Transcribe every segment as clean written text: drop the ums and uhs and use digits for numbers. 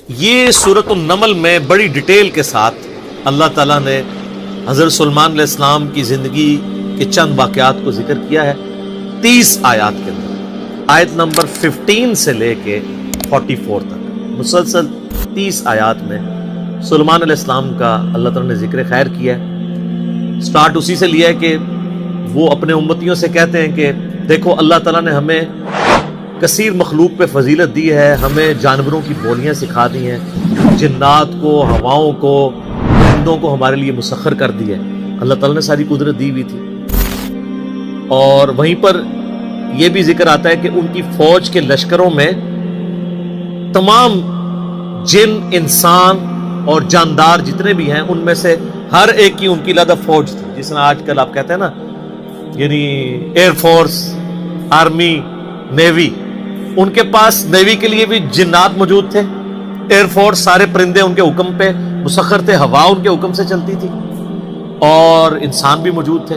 یہ سورۃ النمل میں بڑی ڈیٹیل کے ساتھ اللہ تعالیٰ نے حضرت سلیمان علیہ السلام کی زندگی کے چند واقعات کو ذکر کیا ہے 30 آیات کے اندر، آیت نمبر 15 سے لے کے 44 تک مسلسل 30 آیات میں سلیمان علیہ السلام کا اللہ تعالیٰ نے ذکر خیر کیا ہے۔ سٹارٹ اسی سے لیا ہے کہ وہ اپنے امتیوں سے کہتے ہیں کہ دیکھو اللہ تعالیٰ نے ہمیں کثیر مخلوق پہ فضیلت دی ہے، ہمیں جانوروں کی بولیاں سکھا دی ہیں، جنات کو، ہواؤں کو، پرندوں کو ہمارے لیے مسخر کر دی ہے۔ اللہ تعالیٰ نے ساری قدرت دی ہوئی تھی۔ اور وہیں پر یہ بھی ذکر آتا ہے کہ ان کی فوج کے لشکروں میں تمام جن، انسان اور جاندار جتنے بھی ہیں ان میں سے ہر ایک کی ان کی علیحدہ فوج تھی، جس طرح آج کل آپ کہتے ہیں نا، یعنی ایئر فورس، آرمی، نیوی، ان کے پاس نیوی کے لیے بھی جنات موجود تھے، ایئر فورس سارے پرندے ان کے حکم پہ مسخر تھے، ہوا ان کے حکم سے چلتی تھی، اور انسان بھی موجود تھے۔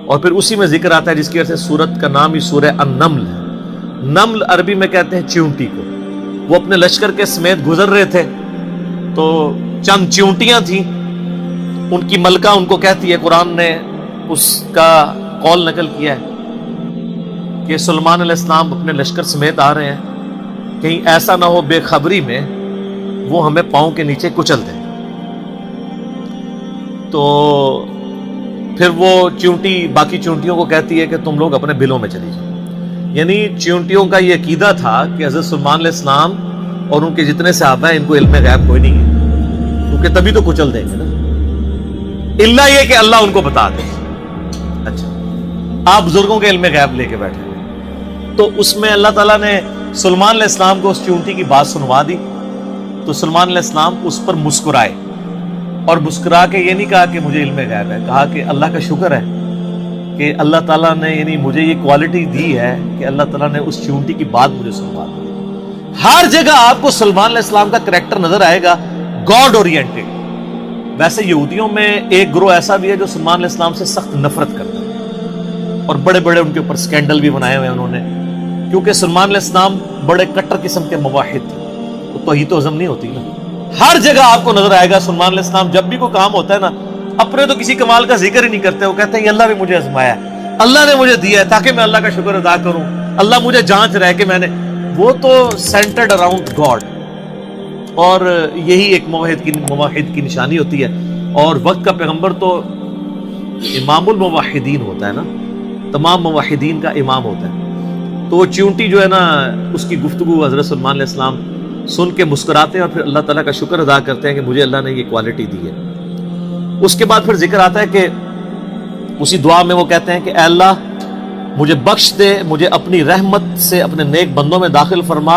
اور پھر اسی میں ذکر آتا ہے جس کی وجہ سے سورت کا نام ہی سورہ النمل ہے۔ نمل عربی میں کہتے ہیں چیونٹی کو۔ وہ اپنے لشکر کے سمیت گزر رہے تھے تو چند چیونٹیاں تھیں، ان کی ملکہ ان کو کہتی ہے، قرآن نے اس کا قول نقل کیا ہے کہ سلیمان علیہ السلام اپنے لشکر سمیت آ رہے ہیں، کہیں ایسا نہ ہو بے خبری میں وہ ہمیں پاؤں کے نیچے کچل دیں۔ تو پھر وہ چیونٹی باقی چیونٹیوں کو کہتی ہے کہ تم لوگ اپنے بلوں میں چلی جاؤ۔ یعنی چیونٹیوں کا یہ عقیدہ تھا کہ حضرت سلیمان علیہ السلام اور ان کے جتنے صحابہ ہیں ان کو علم غیب کوئی نہیں ہے، کیونکہ تبھی تو کچل دیں گے نا، الا یہ کہ اللہ ان کو بتا دے۔ اچھا، آپ بزرگوں کے علم غیب لے کے بیٹھے، تو اس میں اللہ تعالیٰ نے سلیمان علیہ السلام کو اس چیونٹی کی بات سنوا دی، تو سلیمان علیہ السلام اس پر مسکرائے، اور مسکرا کے یہ نہیں کہا کہ مجھے علم غیب ہے، کہا کہ اللہ کا شکر ہے کہ اللہ تعالیٰ نے یعنی مجھے یہ کوالٹی دی ہے کہ اللہ تعالیٰ نے اس چیونٹی کی بات مجھے سنوا دی۔ ہر جگہ آپ کو سلیمان علیہ السلام کا کریکٹر نظر آئے گا گاڈ اورینٹڈ۔ ویسے یہودیوں میں ایک گروہ ایسا بھی ہے جو سلیمان علیہ السلام سے سخت نفرت کرتا ہے، اور بڑے بڑے ان کے اوپر سکینڈل بھی بنائے ہوئے ہیں انہوں نے، کیونکہ سلیمان علیہ السلام بڑے کٹر قسم کے موحد تھے، تو توحید و عزم نہیں ہوتی نا۔ ہر جگہ آپ کو نظر آئے گا سلیمان علیہ السلام جب بھی کوئی کام ہوتا ہے نا، اپنے تو کسی کمال کا ذکر ہی نہیں کرتے، وہ کہتے ہیں اللہ نے مجھے آزمایا ہے، اللہ نے مجھے دیا ہے تاکہ میں اللہ کا شکر ادا کروں، اللہ مجھے جانچ رہے کہ میں نے، وہ تو سینٹرڈ اراؤنڈ گاڈ۔ اور یہی ایک موحد کی نشانی ہوتی ہے، اور وقت کا پیغمبر تو امام الموحدین ہوتا ہے نا، تمام موحدین کا امام ہوتا ہے۔ تو وہ چیونٹی جو ہے نا، اس کی گفتگو حضرت سلیمان علیہ السلام سن کے مسکراتے ہیں، اور پھر اللہ تعالیٰ کا شکر ادا کرتے ہیں کہ مجھے اللہ نے یہ کوالٹی دی ہے۔ اس کے بعد پھر ذکر آتا ہے کہ اسی دعا میں وہ کہتے ہیں کہ اے اللہ مجھے بخش دے، مجھے اپنی رحمت سے اپنے نیک بندوں میں داخل فرما،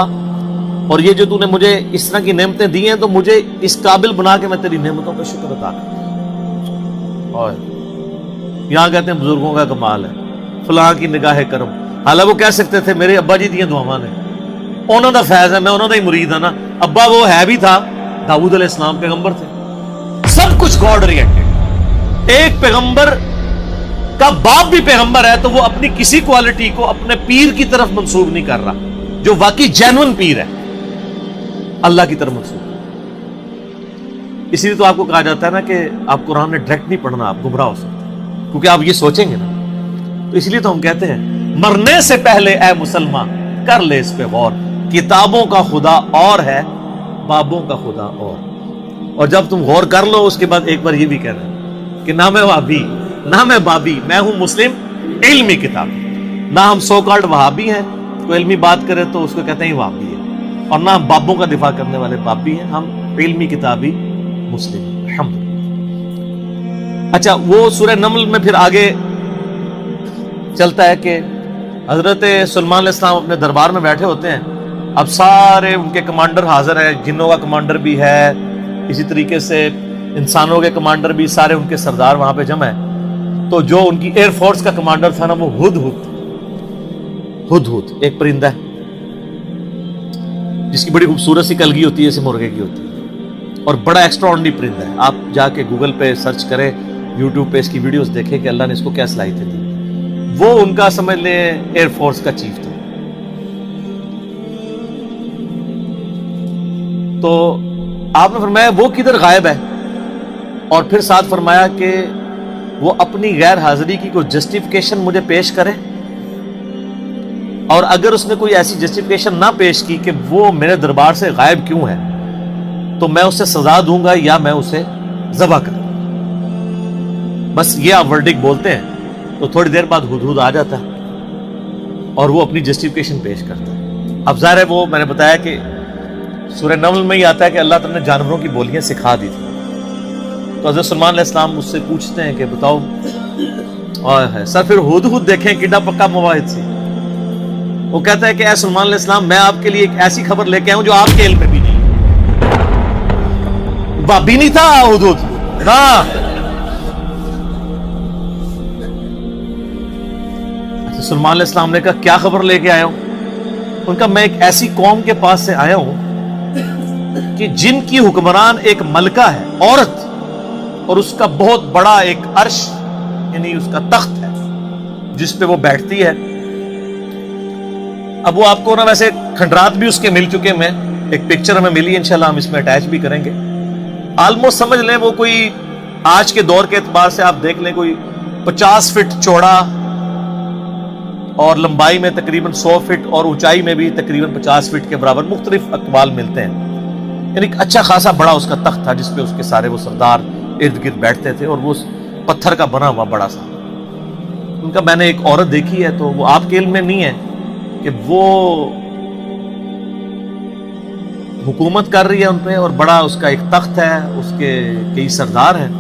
اور یہ جو تو نے مجھے اس طرح کی نعمتیں دی ہیں تو مجھے اس قابل بنا کے میں تیری نعمتوں کا شکر ادا کروں۔ اور یہاں کہتے ہیں بزرگوں کا کمال ہے، فلاں کی نگاہ کرم، حالانکہ وہ کہہ سکتے تھے میرے ابا جی دیاں دعاواں نے، انہوں دا فیض ہے، میں انہوں دا ہی مرید ہوں نا، ابا وہ ہے بھی تھا، داؤد علیہ السلام پیغمبر تھے، سب کچھ گاڈ اورینٹڈ۔ ایک پیغمبر کا باپ بھی پیغمبر ہے تو وہ اپنی کسی کوالٹی کو اپنے پیر کی طرف منسوب نہیں کر رہا، جو واقعی جینون پیر ہے اللہ کی طرف منسوب۔ اسی لیے تو آپ کو کہا جاتا ہے نا کہ آپ قرآن میں ڈائریکٹ نہیں پڑھنا، آپ گمراہ ہو سکتے ہیں، کیونکہ آپ یہ سوچیں گے نا۔ تو اس لیے تو ہم کہتے ہیں مرنے سے پہلے اے مسلمان کر لے اس پہ غور، کتابوں کا خدا اور ہے، بابوں کا خدا اور جب تم غور کر لو اس کے بعد ایک بار یہ بھی کہنا کہ نہ میں وہابی نہ میں بابی، میں ہوں مسلم علمی کتاب، نہ ہم سو کالڈ وہابی ہیں، کوئی علمی بات کرے تو اس کو کہتے ہیں وہابی ہے، اور نہ ہم بابوں کا دفاع کرنے والے بابی ہیں، ہم علمی کتابی مسلم ہیں، الحمدللہ۔ اچھا، وہ سورہ نمل میں پھر آگے چلتا ہے کہ حضرت سلیمان علیہ السلام اپنے دربار میں بیٹھے ہوتے ہیں، اب سارے ان کے کمانڈر حاضر ہیں، جنوں کا کمانڈر بھی ہے، اسی طریقے سے انسانوں کے کمانڈر بھی، سارے ان کے سردار وہاں پہ جمع ہیں۔ تو جو ان کی ایئر فورس کا کمانڈر تھا نا، وہ ہدہد ایک پرندہ ہے جس کی بڑی خوبصورت سی کلگی ہوتی ہے، جیسے مرغے کی ہوتی ہے، اور بڑا ایکسٹرا آرڈنری پرندہ ہے۔ آپ جا کے گوگل پہ سرچ کریں، یوٹیوب پہ اس کی ویڈیوز دیکھیں کہ اللہ نے اس کو کیا صلاحیتیں دی۔ وہ ان کا سمجھ لیں ایئر فورس کا چیف تھا۔ تو آپ نے فرمایا وہ کدھر غائب ہے، اور پھر ساتھ فرمایا کہ وہ اپنی غیر حاضری کی کوئی جسٹیفیکیشن مجھے پیش کرے، اور اگر اس نے کوئی ایسی جسٹیفیکیشن نہ پیش کی کہ وہ میرے دربار سے غائب کیوں ہے تو میں اسے سزا دوں گا یا میں اسے ذبح کروں۔ بس یہ آپ ورڈک بولتے ہیں تو تھوڑی دیر بعد ہدہد آ جاتا ہے اور وہ اپنی جسٹیفیکیشن پیش کرتا ہے۔ اب ظاہر ہے وہ میں نے بتایا کہ سورہ نمل میں ہی آتا ہے کہ اللہ تعالیٰ نے جانوروں کی بولیاں سکھا دی تھی، تو حضرت سلیمان علیہ السلام مجھ سے پوچھتے ہیں کہ بتاؤ سر پھر ہدہد دیکھیں کڈا پکا مواحد سی۔ وہ کہتا ہے کہ اے سلیمان علیہ السلام میں آپ کے لیے ایک ایسی خبر لے کے آؤں جو آپ کے علم میں بھی نہیں، بابی نہیں تھا ہدہد نا۔ سلیمان علیہ السلام نے کہا کیا خبر لے کے آیا ہوں؟ ان کا میں ایک ایسی قوم کے پاس سے آیا ہوں کہ جن کی حکمران ایک ملکہ ہے، عورت، اور اس کا بہت بڑا ایک عرش یعنی اس کا تخت ہے جس پہ وہ بیٹھتی ہے۔ اب وہ آپ کو نا ویسے کھنڈرات بھی اس کے مل چکے، میں ایک پکچر ہمیں ملی، انشاءاللہ ہم اس میں اٹیچ بھی کریں گے۔ آلموسٹ سمجھ لیں وہ کوئی آج کے دور کے اعتبار سے آپ دیکھ لیں کوئی 50 فٹ چوڑا اور لمبائی میں تقریباً 100 فٹ اور اونچائی میں بھی تقریباً 50 فٹ کے برابر، مختلف اقوال ملتے ہیں، یعنی ایک اچھا خاصا بڑا اس کا تخت تھا جس پہ اس کے سارے وہ سردار ارد گرد بیٹھتے تھے، اور وہ پتھر کا بنا ہوا بڑا سا۔ ان کا میں نے ایک عورت دیکھی ہے، تو وہ آپ کے علم میں نہیں ہے کہ وہ حکومت کر رہی ہے ان پہ، اور بڑا اس کا ایک تخت ہے، اس کے کئی سردار ہیں،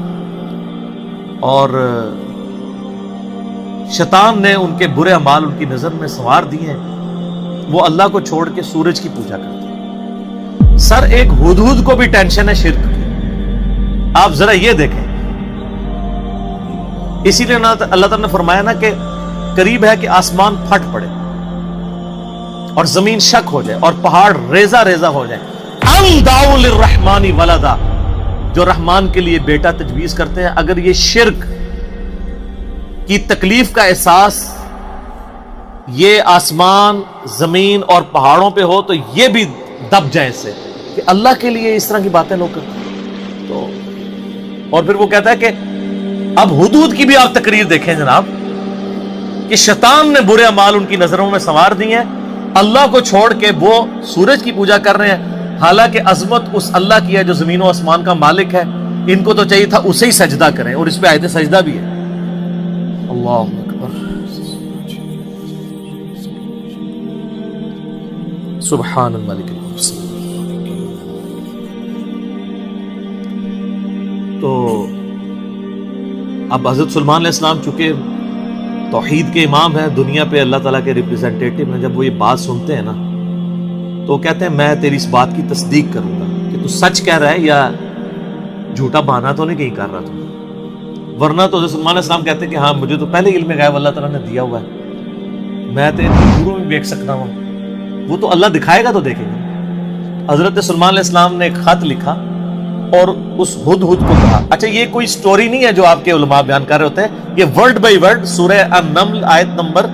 اور شیطان نے ان کے برے اعمال ان کی نظر میں سنوار دیے ہیں، وہ اللہ کو چھوڑ کے سورج کی پوجا کرتے ہیں۔ سر ایک ہدہد کو بھی ٹینشن ہے شرک کی، آپ ذرا یہ دیکھیں۔ اسی لیے اللہ تعالیٰ نے فرمایا نا کہ قریب ہے کہ آسمان پھٹ پڑے اور زمین شک ہو جائے اور پہاڑ ریزہ ریزہ ہو جائے، ان دعوا للرحمن ولدا، جو رحمان کے لیے بیٹا تجویز کرتے ہیں۔ اگر یہ شرک کی تکلیف کا احساس یہ آسمان، زمین اور پہاڑوں پہ ہو تو یہ بھی دب جائیں سے کہ اللہ کے لیے اس طرح کی باتیں لوگ کرتے ہیں۔ تو اور پھر وہ کہتا ہے کہ اب ہدہد کی بھی آپ تقریر دیکھیں جناب، کہ شیطان نے برے اعمال ان کی نظروں میں سنوار دی ہیں، اللہ کو چھوڑ کے وہ سورج کی پوجا کر رہے ہیں، حالانکہ عظمت اس اللہ کی ہے جو زمین و آسمان کا مالک ہے۔ ان کو تو چاہیے تھا اسے ہی سجدہ کریں، اور اس پہ آیت سجدہ بھی ہے۔ اللہ اکبر، سبحان الملک المقتدر۔ تو اب حضرت سلیمان علیہ السلام چونکہ توحید کے امام ہیں، دنیا پہ اللہ تعالیٰ کے ریپریزنٹیٹیو ہیں، جب وہ یہ بات سنتے ہیں نا تو کہتے ہیں میں تیری اس بات کی تصدیق کروں گا کہ تو سچ کہہ رہا ہے یا جھوٹا بہانا تو نہیں کہیں کر رہا تو، ورنہ تو حضرت سلیمان علیہ السلام کہتے ہیں کہ ہاں مجھے تو پہلے علم غیب اللہ تعالیٰ نے دیا ہوا ہے، میں تو دوروں میں دیکھ سکتا ہوں، وہ تو اللہ دکھائے گا تو دیکھیں گے۔ حضرت سلیمان علیہ السلام نے ایک خط لکھا اور اس ہدہد کو کہا، اچھا یہ کوئی سٹوری نہیں ہے جو آپ کے علماء بیان کر رہے ہوتے ہیں، یہ ورڈ بائی ورڈ سورہ النمل آیت نمبر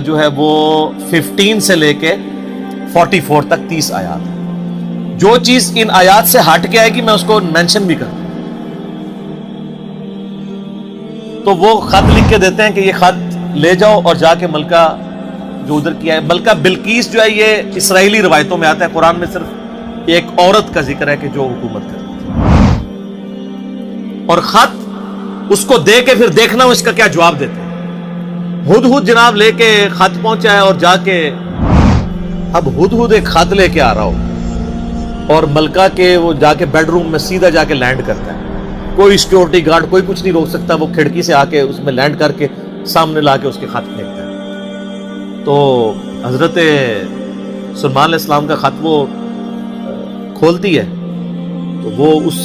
جو ہے وہ 15 سے لے کے 44 تک 30 آیات ہے۔ جو چیز ان آیات سے ہٹ کے آئے گی میں اس کو مینشن بھی کروں۔ تو وہ خط لکھ کے دیتے ہیں کہ یہ خط لے جاؤ اور جا کے ملکہ جو ادھر کیا ہے، ملکہ بلقیس جو ہے یہ اسرائیلی روایتوں میں آتا ہے، قرآن میں صرف ایک عورت کا ذکر ہے کہ جو حکومت کرتی تھی، اور خط اس کو دے کے پھر دیکھنا اس کا کیا جواب دیتے ہیں۔ ہدہد جناب لے کے خط پہنچا ہے، اور جا کے اب ہدہد ایک خط لے کے آ رہا ہو اور ملکہ کے وہ جا کے بیڈ روم میں سیدھا جا کے لینڈ کرتا ہے، کوئی سیکورٹی گارڈ کوئی کچھ نہیں روک سکتا، وہ کھڑکی سے آ کے اس میں لینڈ کر کے سامنے لا کے اس کے خط پھینکتا ہے۔ تو حضرت سلیمان علیہ السلام کا خط وہ کھولتی ہے تو وہ اس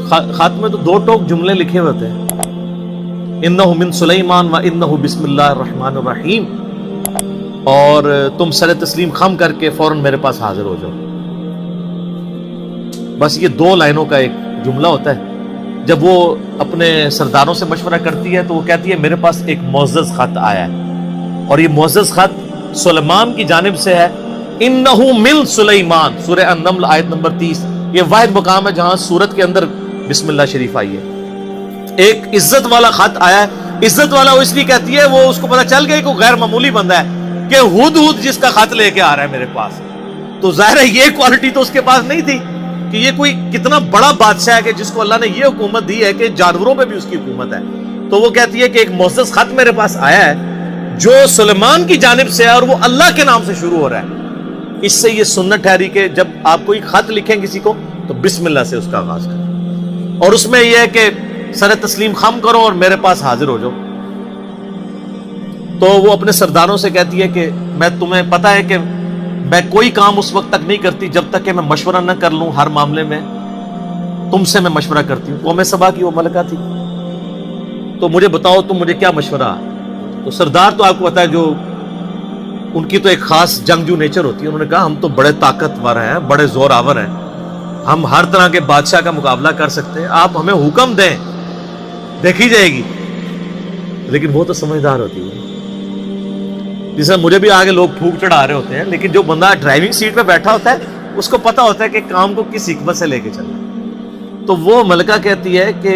خط میں تو 2 ٹوک جملے لکھے ہوتے ہیں، انہ من سلیمان و انہ بسم اللہ الرحمن الرحیم، اور تم سر تسلیم خم کر کے فوراً میرے پاس حاضر ہو جاؤ۔ بس یہ 2 لائنوں کا ایک جملہ ہوتا ہے۔ جب وہ اپنے سرداروں سے مشورہ کرتی ہے تو وہ کہتی ہے میرے پاس ایک معزز خط آیا ہے، اور یہ معزز خط سلیمان کی جانب سے ہے، انہو من سلیمان، سورہ النمل آیت نمبر 30. یہ واحد مقام ہے جہاں سورت کے اندر بسم اللہ شریف آئی ہے. ایک عزت والا خط آیا ہے. عزت والا وہ اس لیے کہتی ہے، وہ اس کو پتا چل گیا کہ غیر معمولی بندہ ہے کہ ہدہد جس کا خط لے کے آ رہا ہے میرے پاس. تو ظاہر ہے یہ کوالٹی تو اس کے پاس نہیں تھی کہ یہ کوئی کتنا بڑا بادشاہ ہے کہ جس کو اللہ نے یہ حکومت دی ہے کہ جانوروں پہ بھی اس کی حکومت ہے. تو وہ کہتی ہے کہ ایک معزز خط میرے پاس آیا ہے جو سلیمان کی جانب سے ہے اور وہ اللہ کے نام سے شروع ہو رہا ہے. اس سے یہ سنت ٹھہری کہ جب آپ کوئی خط لکھیں کسی کو تو بسم اللہ سے اس کا آغاز کریں، اور اس میں یہ ہے کہ سر تسلیم خم کرو اور میرے پاس حاضر ہو جاؤ. تو وہ اپنے سرداروں سے کہتی ہے کہ میں تمہیں پتا ہے کہ میں کوئی کام اس وقت تک نہیں کرتی جب تک کہ میں مشورہ نہ کر لوں. ہر معاملے میں تم سے میں مشورہ کرتی ہوں. قوم سبا کی وہ ملکہ تھی. تو مجھے بتاؤ تم مجھے کیا مشورہ. تو سردار تو آپ کو پتا ہے جو ان کی تو ایک خاص جنگجو نیچر ہوتی ہے. انہوں نے کہا ہم تو بڑے طاقتور ہیں، بڑے زور آور ہیں، ہم ہر طرح کے بادشاہ کا مقابلہ کر سکتے ہیں، آپ ہمیں حکم دیں دیکھی جائے گی. لیکن وہ تو سمجھدار ہوتی ہے. جیسے مجھے بھی آگے لوگ پھونک چڑھا رہے ہوتے ہیں، لیکن جو بندہ ڈرائیونگ سیٹ پہ بیٹھا ہوتا ہے اس کو پتا ہوتا ہے کہ کام کو کس حکمت سے لے کے چلنا. تو وہ ملکہ کہتی ہے کہ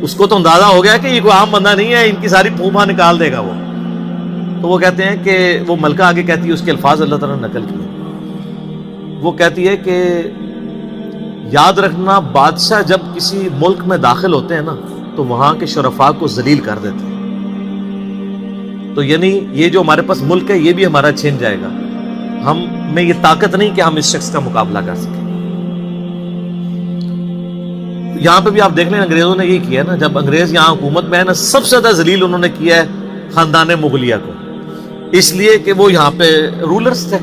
اس کو تو اندازہ ہو گیا کہ یہ کوئی عام بندہ نہیں ہے، ان کی ساری پھوپھا نکال دے گا وہ. تو وہ کہتے ہیں کہ وہ ملکہ آگے کہتی ہے، اس کے الفاظ اللہ تعالیٰ نے نقل کیے. وہ کہتی ہے کہ یاد رکھنا بادشاہ جب کسی ملک میں داخل ہوتے ہیں نا تو وہاں کے شرفاء کو ذلیل کر دیتے ہیں. تو یعنی یہ جو ہمارے پاس ملک ہے یہ بھی ہمارا چھن جائے گا. ہم میں یہ طاقت نہیں کہ ہم اس شخص کا مقابلہ کر سکیں. یہاں پہ بھی آپ دیکھ لیں انگریزوں نے یہی کیا ہے نا. جب انگریز یہاں حکومت میں ہے نا، سب سے زیادہ ذلیل انہوں نے کیا ہے خاندان مغلیہ کو، اس لیے کہ وہ یہاں پہ رولرز تھے.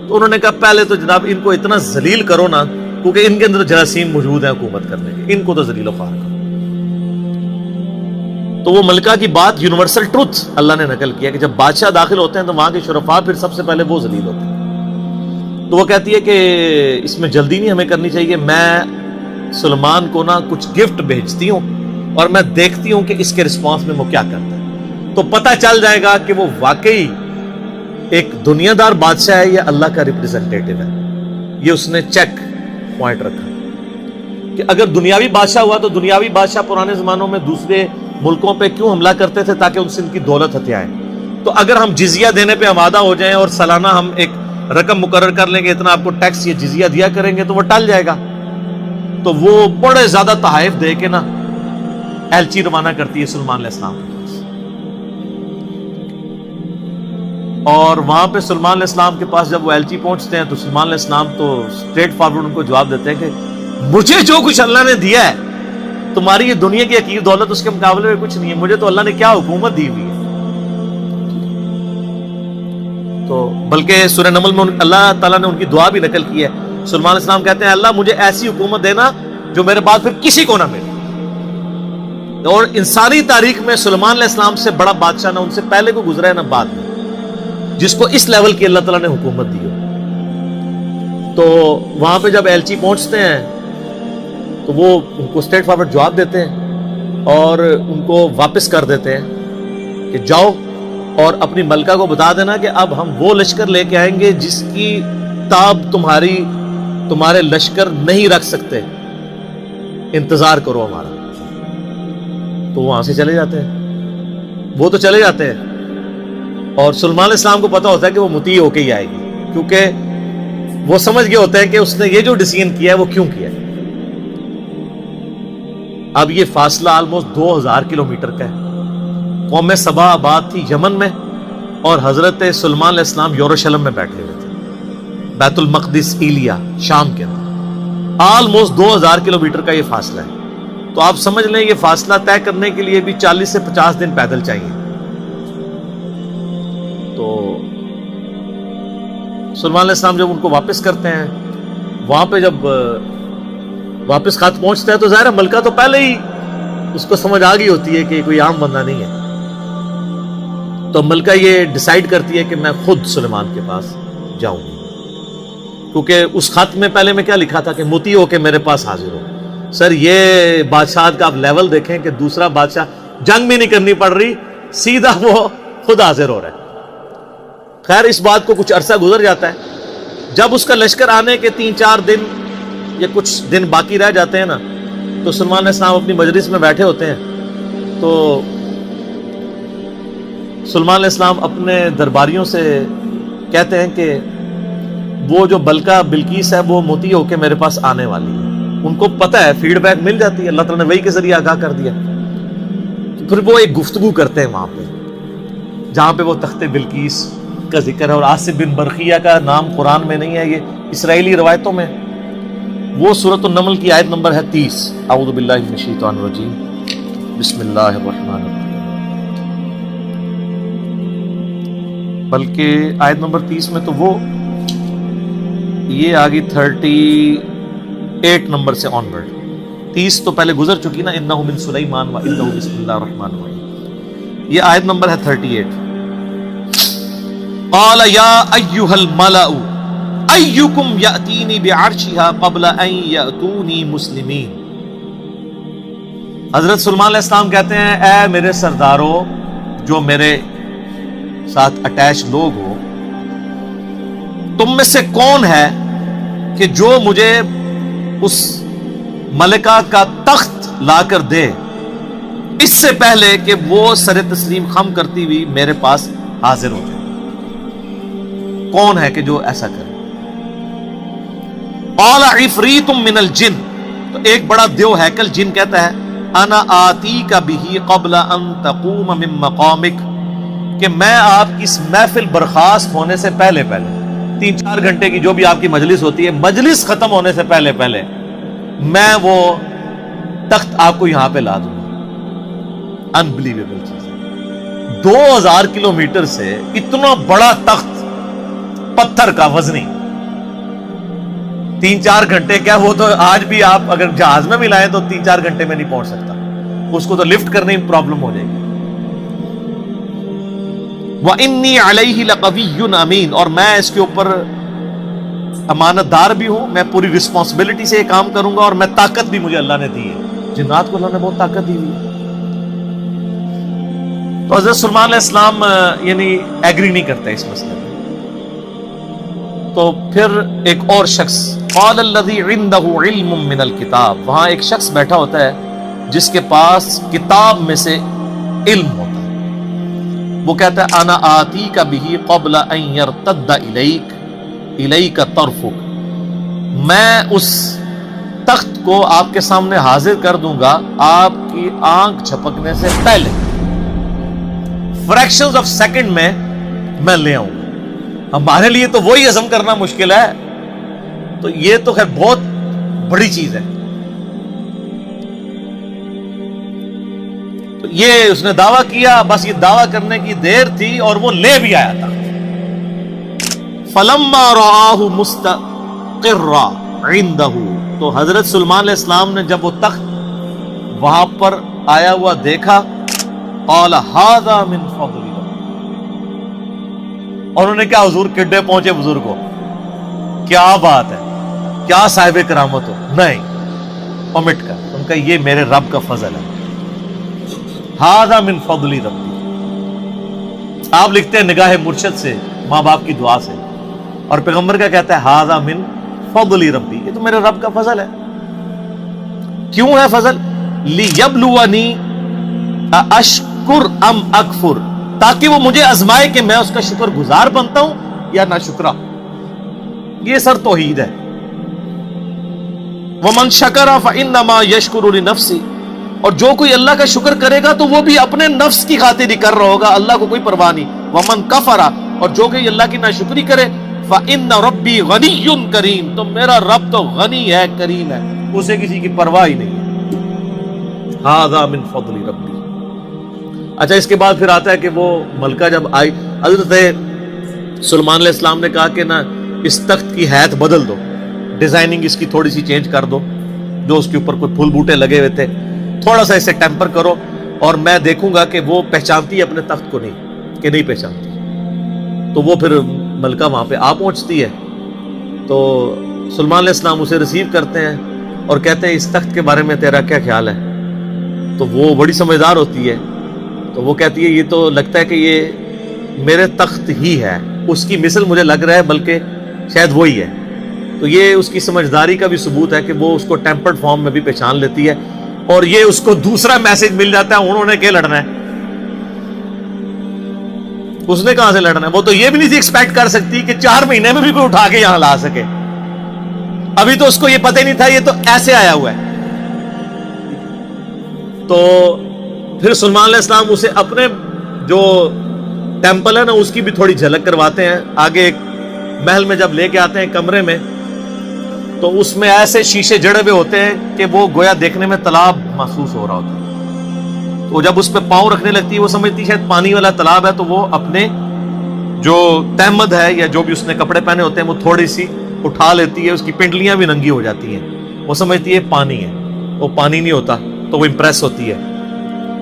تو انہوں نے کہا پہلے تو جناب ان کو اتنا ذلیل کرو نا، کیونکہ ان کے اندر جراثیم موجود ہیں حکومت کرنے کے، ان کو تو ذلیل و خوار کرو. تو وہ ملکہ کی بات یونیورسل ٹروتھ اللہ نے نقل کیا کہ جب بادشاہ داخل ہوتے ہیں تو وہاں کے شرفاء پھر سب سے پہلے وہ ذلیل ہوتے ہیں. تو وہ کہتی ہے کہ اس میں جلدی نہیں ہمیں کرنی چاہیے. میں سلیمان کو نا کچھ گفٹ بھیجتی ہوں اور میں دیکھتی ہوں کہ اس کے رسپانس میں وہ کیا کرتا ہے. تو پتہ چل جائے گا کہ وہ واقعی ایک دنیا دار بادشاہ ہے یا اللہ کا ریپریزنٹیٹو ہے. یہ اس نے چیک پوائنٹ رکھا کہ اگر دنیاوی بادشاہ ہوا تو دنیاوی بادشاہ پرانے زمانوں میں دوسرے ملکوں پہ کیوں حملہ کرتے تھے؟ تاکہ ان سے ان کی دولت ہتھیائیں. تو اگر ہم جزیہ دینے پہ آمادہ ہو جائیں اور سالانہ ہم ایک رقم مقرر کر لیں گے اتنا آپ کو ٹیکس یا جزیہ دیا کریں گے تو وہ ٹل جائے گا. تو وہ بڑے زیادہ تحائف دے کے نا ایلچی روانہ کرتی ہے سلیمان علیہ السلام کے پاس. اور وہاں پہ سلیمان علیہ السلام کے پاس جب وہ ایلچی پہنچتے ہیں تو سلیمان علیہ السلام تو اسٹریٹ فارورڈ ان کو جواب دیتے ہیں کہ مجھے جو کچھ اللہ نے دیا ہے تمہاری یہ دنیا کی حقیر دولت اس کے مقابلے میں کچھ نہیں ہے. مجھے تو اللہ نے کیا حکومت دی ہوئی ہے. تو بلکہ سورہ نمل میں اللہ تعالیٰ نے ان کی دعا بھی نقل کی ہے. سلیمان علیہ السلام کہتے ہیں اللہ مجھے ایسی حکومت دینا جو میرے بعد پھر کسی کو نہ ملے. اور انسانی تاریخ میں سلیمان علیہ السلام سے بڑا بادشاہ نہ ان سے پہلے کو گزرا ہے نہ بعد میں جس کو اس لیول کی اللہ تعالیٰ نے حکومت دی ہو. تو وہاں پہ جب ایلچی پہنچتے ہیں تو وہ ان کو اسٹریٹ فارورڈ جواب دیتے ہیں اور ان کو واپس کر دیتے ہیں کہ جاؤ اور اپنی ملکہ کو بتا دینا کہ اب ہم وہ لشکر لے کے آئیں گے جس کی تاب تمہارے لشکر نہیں رکھ سکتے، انتظار کرو ہمارا. تو وہاں سے چلے جاتے ہیں. وہ تو چلے جاتے ہیں اور سلیمان علیہ السلام کو پتا ہوتا ہے کہ وہ مطیع ہو کے ہی آئے گی، کیونکہ وہ سمجھ گئے ہوتے ہیں کہ اس نے یہ جو ڈیسیژن کیا ہے وہ کیوں کیا ہے. اب یہ فاصلہ آلموسٹ 2000 کلومیٹر کا ہے. قوم سبا آباد تھی یمن میں اور حضرت سلیمان علیہ السلام یروشلم میں بیٹھے ہوئے تھے، بیت المقدس ایلیا شام کے اندر. آلموسٹ 2000 کلومیٹر کا یہ فاصلہ ہے. تو آپ سمجھ لیں یہ فاصلہ طے کرنے کے لیے بھی 40 سے 50 دن پیدل چاہیے. تو سلیمان علیہ السلام جب ان کو واپس کرتے ہیں، وہاں پہ جب واپس خط پہنچتا ہے تو ظاہر ملکہ تو پہلے ہی اس کو سمجھ آ گئی ہوتی ہے کہ کوئی عام بندہ نہیں ہے. تو ملکہ یہ ڈیسائیڈ کرتی ہے کہ میں خود سلیمان کے پاس جاؤں گی، کیونکہ اس خط میں پہلے میں کیا لکھا تھا کہ مطیع ہو کے میرے پاس حاضر ہو. سر یہ بادشاہ کا آپ لیول دیکھیں کہ دوسرا بادشاہ جنگ بھی نہیں کرنی پڑ رہی، سیدھا وہ خود حاضر ہو رہا ہے. خیر اس بات کو کچھ عرصہ گزر جاتا ہے جب اس کا لشکر آنے کے 3-4 دن یا کچھ دن باقی رہ جاتے ہیں نا، تو سلمان علیہ السلام اپنی مجلس میں بیٹھے ہوتے ہیں، تو سلمان علیہ السلام اپنے درباریوں سے کہتے ہیں کہ وہ جو بلقیس ہے وہ مطیع ہو کے میرے پاس آنے والی ہے. ان کو پتہ ہے، فیڈ بیک مل جاتی ہے، اللہ تعالیٰ نے وحی کے ذریعے آگاہ کر دیا. پھر وہ ایک گفتگو کرتے ہیں وہاں پہ، جہاں پہ وہ تخت بلقیس کا ذکر ہے، اور آصف بن برقیہ کا نام قرآن میں نہیں ہے، یہ اسرائیلی روایتوں میں. وہ سورۃ النمل کی آیت نمبر ہے 30. اعوذ باللہ من الشیطان الرجیم، بسم اللہ الرحمن الرحیم. بلکہ آیت نمبر 30 میں تو وہ یہ آگی 38 نمبر سے آن ورڈ. 30 تو پہلے گزر چکی نا، انہ من سلیمان و انہ بسم اللہ الرحمن الرحیم. یہ آیت نمبر ہے 38. قال یا ایھا الملأ ایکم یأتینی بعرشها قبل ان یأتونی مسلمین. حضرت سلمان علیہ السلام کہتے ہیں، اے میرے سرداروں، جو میرے ساتھ اٹیچ لوگ ہو، تم میں سے کون ہے کہ جو مجھے اس ملکہ کا تخت لا کر دے اس سے پہلے کہ وہ سر تسلیم خم کرتی ہوئی میرے پاس حاضر ہو جائے؟ کون ہے کہ جو ایسا کرے؟ قال عفریت من الجن. تو ایک بڑا دیو ہیکل جن کہتا ہے، انا آتیک بہ قبل ان تقوم من مقامک، کہ میں آپ کی اس محفل برخاست ہونے سے پہلے 3-4 گھنٹے کی جو بھی آپ کی مجلس ہوتی ہے، مجلس ختم ہونے سے پہلے میں وہ تخت آپ کو یہاں پہ لا دوں گا. انبلیویبل چیز ہے. 2000 کلومیٹر سے اتنا بڑا تخت، پتھر کا وزنی، 3-4 گھنٹے کیا، وہ تو آج بھی آپ اگر جہاز میں بھی لائیں تو 3-4 گھنٹے میں نہیں پہنچ سکتا. اس کو تو لفٹ کرنے میں پرابلم ہو جائے گی. وَإِنِّي عَلَيْهِ لَقَوِيٌّ أَمِينٌ، اور میں اس کے اوپر امانت دار بھی ہوں، میں پوری رسپانسبلٹی سے یہ کام کروں گا، اور میں طاقت بھی مجھے اللہ نے دی ہے. جنات کو اللہ نے بہت طاقت دی ہوئی ہے. تو حضرت سلمان علیہ السلام یعنی ایگری نہیں کرتے اس مسئلے میں. تو پھر ایک اور شخص، قال الذی عنده علم من الکتاب، وہاں ایک شخص بیٹھا ہوتا ہے جس کے پاس کتاب میں سے علم ہوتا ہے. وہ کہتا ہے، انا آتیک بہ قبل ان یرتد الیک طرفک، میں اس تخت کو آپ کے سامنے حاضر کر دوں گا آپ کی آنکھ جھپکنے سے پہلے. فریکشنز آف سیکنڈ میں لے آؤں گا. ہمارے لیے تو وہی ہضم کرنا مشکل ہے، تو یہ تو خیر بہت بڑی چیز ہے. تو یہ اس نے دعویٰ کیا، بس یہ دعویٰ کرنے کی دیر تھی اور وہ لے بھی آیا تھا. فلما رآہ مستقرا عندہ، تو حضرت سلمان علیہ السلام نے جب وہ تخت وہاں پر آیا ہوا دیکھا، قال ھذا من فضل اللہ. اور انہوں نے کیا، حضور کڈے پہنچے بزرگ کو، کیا بات ہے، کیا صاحب کرامت ہو. نہیں، اومٹ کر، ان کا یہ میرے رب کا فضل ہے. ھذا من فضل ربی. آپ لکھتے ہیں نگاہ مرشد سے، ماں باپ کی دعا سے، اور پیغمبر کا کہتا ہے ھذا من فضل ربی، یہ تو میرے رب کا فضل ہے. کیوں ہے فضل؟ لیبلونی اشکر ام اکفر، تاکہ وہ مجھے آزمائے کہ میں اس کا شکر گزار بنتا ہوں یا ناشکرا. یہ سر توحید ہے. ومن شکر فانما یشکر لنفسہ، اور جو کوئی اللہ کا شکر کرے گا تو وہ بھی اپنے نفس کی خاطر ہی کر رہا ہوگا، اللہ کو کوئی پرواہ نہیں. ومن کفر، اور جو کوئی اللہ کی ناشکری کرے، فإن ربی غنی کریم، تو میرا رب تو غنی ہے، کریم ہے، اسے کسی کی پرواہ ہی نہیں ہے. ھذا من فضل ربی. اچھا، اس کے بعد پھر آتا ہے کہ وہ ملکہ جب آئی، حضرت سلمان علیہ السلام نے کہا کہ نا اس تخت کی حیت بدل دو، ڈیزائننگ اس کی تھوڑی سی چینج کر دو، جو اس کے اوپر کوئی پھول بوٹے لگے ہوئے تھے تھوڑا سا اسے ٹیمپر کرو، اور میں دیکھوں گا کہ وہ پہچانتی ہے اپنے تخت کو نہیں کہ نہیں پہچانتی. تو وہ پھر ملکہ وہاں پہ آ پہنچتی ہے. تو سلمان علیہ السلام اسے ریسیو کرتے ہیں اور کہتے ہیں اس تخت کے بارے میں تیرا کیا خیال ہے؟ تو وہ بڑی سمجھدار ہوتی ہے، تو وہ کہتی ہے یہ تو لگتا ہے کہ یہ میرے تخت ہی ہے، اس کی مثل مجھے لگ رہا ہے، بلکہ شاید وہی ہے. تو یہ اس کی سمجھداری کا بھی ثبوت ہے کہ وہ اس کو ٹیمپرڈ فارم میں بھی پہچان لیتی ہے, اور یہ اس کو دوسرا میسج مل جاتا ہے, انہوں نے کیا لڑنا ہے, اس نے کہاں سے لڑنا ہے. وہ تو یہ بھی نہیں تھی ایکسپیکٹ کر سکتی کہ 4 مہینے میں بھی کوئی اٹھا کے یہاں لا سکے. ابھی تو اس کو یہ پتہ ہی نہیں تھا, یہ تو ایسے آیا ہوا ہے. تو پھر سلیمان علیہ السلام اسے اپنے جو ٹیمپل ہے نا اس کی بھی تھوڑی جھلک کرواتے ہیں. آگے ایک محل میں جب لے کے آتے ہیں کمرے میں, تو اس میں ایسے شیشے جڑے ہوئے ہوتے ہیں کہ وہ گویا دیکھنے میں تالاب محسوس ہو رہا ہوتا ہے. تو جب اس پہ پاؤں رکھنے لگتی ہے وہ سمجھتی ہے شاید پانی والا تالاب ہے, تو وہ اپنے جو تہمد ہے یا جو بھی اس نے کپڑے پہنے ہوتے ہیں وہ تھوڑی سی اٹھا لیتی ہے, اس کی پنڈلیاں بھی ننگی ہو جاتی ہیں, وہ سمجھتی ہے پانی ہے, وہ پانی نہیں ہوتا. تو وہ امپریس ہوتی ہے,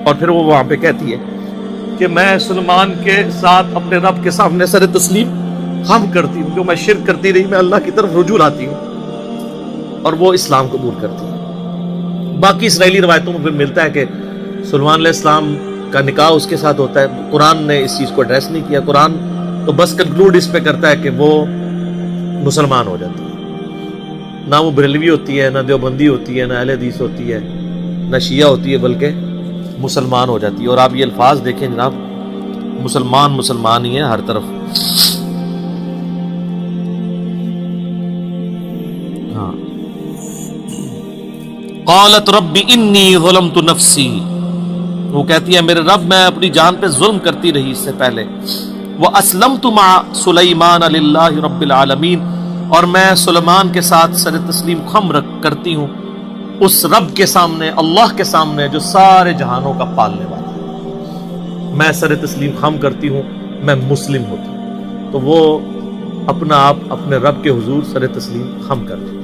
اور پھر وہ وہاں پہ کہتی ہے کہ میں سلیمان کے ساتھ اپنے رب کے سامنے سر تسلیم خم کرتی ہوں, جو میں شرک کرتی رہی میں اللہ کی طرف رجوع لاتی ہوں, اور وہ اسلام قبول کرتی ہے. باقی اسرائیلی روایتوں میں پھر ملتا ہے کہ سلیمان علیہ السلام کا نکاح اس کے ساتھ ہوتا ہے. قرآن نے اس چیز کو ایڈریس نہیں کیا, قرآن تو بس کنکلوڈ اس پہ کرتا ہے کہ وہ مسلمان ہو جاتی ہے. نہ وہ بریلوی ہوتی ہے, نہ دیوبندی ہوتی ہے, نہ اہل حدیث ہوتی ہے, نہ شیعہ ہوتی ہے, بلکہ مسلمان ہو جاتی ہے. اور آپ یہ الفاظ دیکھیں جناب, مسلمان مسلمان ہی ہے ہر طرف. ہاں, قالت رب انی ظلمت نفسی, وہ کہتی ہے میرے رب میں اپنی جان پہ ظلم کرتی رہی اس سے پہلے. واسلمت مع سلیمان للہ رب العالمین, اور میں سلیمان کے ساتھ سر تسلیم خم کرتی ہوں اس رب کے سامنے, اللہ کے سامنے جو سارے جہانوں کا پالنے والا ہے. میں سر تسلیم خم کرتی ہوں, میں مسلم ہوتی ہوں. تو وہ اپنا آپ اپنے رب کے حضور سر تسلیم خم کرتی.